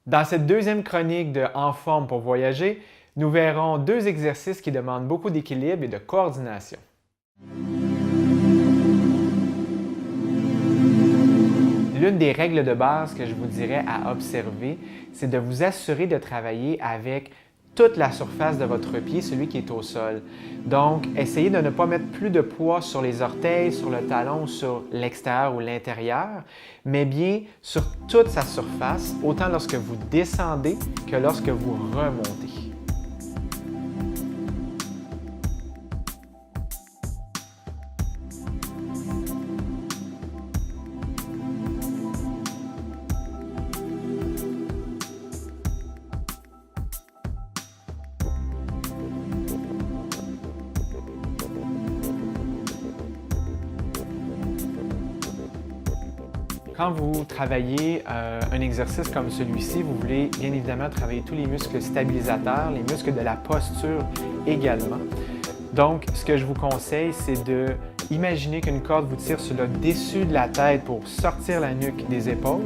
Dans cette deuxième chronique de En forme pour voyager, nous verrons deux exercices qui demandent beaucoup d'équilibre et de coordination. L'une des règles de base que je vous dirais à observer, c'est de vous assurer de travailler avec toute la surface de votre pied, celui qui est au sol. Donc, essayez de ne pas mettre plus de poids sur les orteils, sur le talon, sur l'extérieur ou l'intérieur, mais bien sur toute sa surface, autant lorsque vous descendez que lorsque vous remontez. Quand vous travaillez un exercice comme celui-ci, vous voulez bien évidemment travailler tous les muscles stabilisateurs, les muscles de la posture également. Donc, ce que je vous conseille, c'est de imaginer qu'une corde vous tire sur le dessus de la tête pour sortir la nuque des épaules,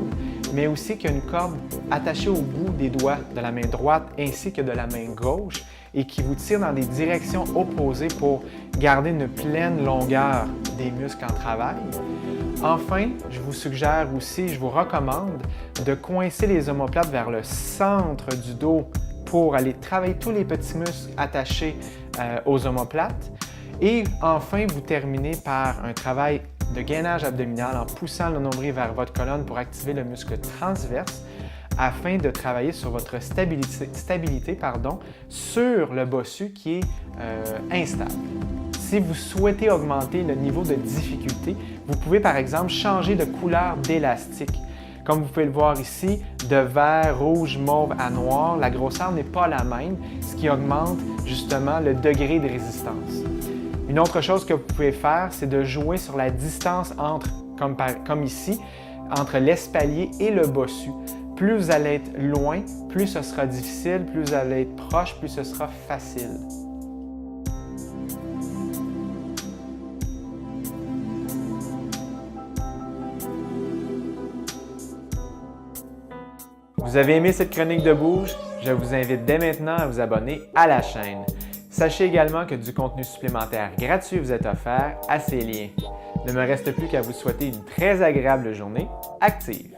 mais aussi qu'il y a une corde attachée au bout des doigts de la main droite ainsi que de la main gauche et qui vous tire dans des directions opposées pour garder une pleine longueur des muscles en travail. Enfin, je vous suggère aussi, je vous recommande de coincer les omoplates vers le centre du dos pour aller travailler tous les petits muscles attachés aux omoplates. Et enfin, vous terminez par un travail de gainage abdominal en poussant le nombril vers votre colonne pour activer le muscle transverse afin de travailler sur votre stabilité sur le bossu qui est instable. Si vous souhaitez augmenter le niveau de difficulté, vous pouvez par exemple changer de couleur d'élastique. Comme vous pouvez le voir ici, de vert, rouge, mauve à noir, la grosseur n'est pas la même, ce qui augmente justement le degré de résistance. Une autre chose que vous pouvez faire, c'est de jouer sur la distance entre, comme ici, entre l'espalier et le bossu. Plus vous allez être loin, plus ce sera difficile, plus vous allez être proche, plus ce sera facile. Vous avez aimé cette chronique de bouge? Je vous invite dès maintenant à vous abonner à la chaîne. Sachez également que du contenu supplémentaire gratuit vous est offert à ces liens. Ne me reste plus qu'à vous souhaiter une très agréable journée active.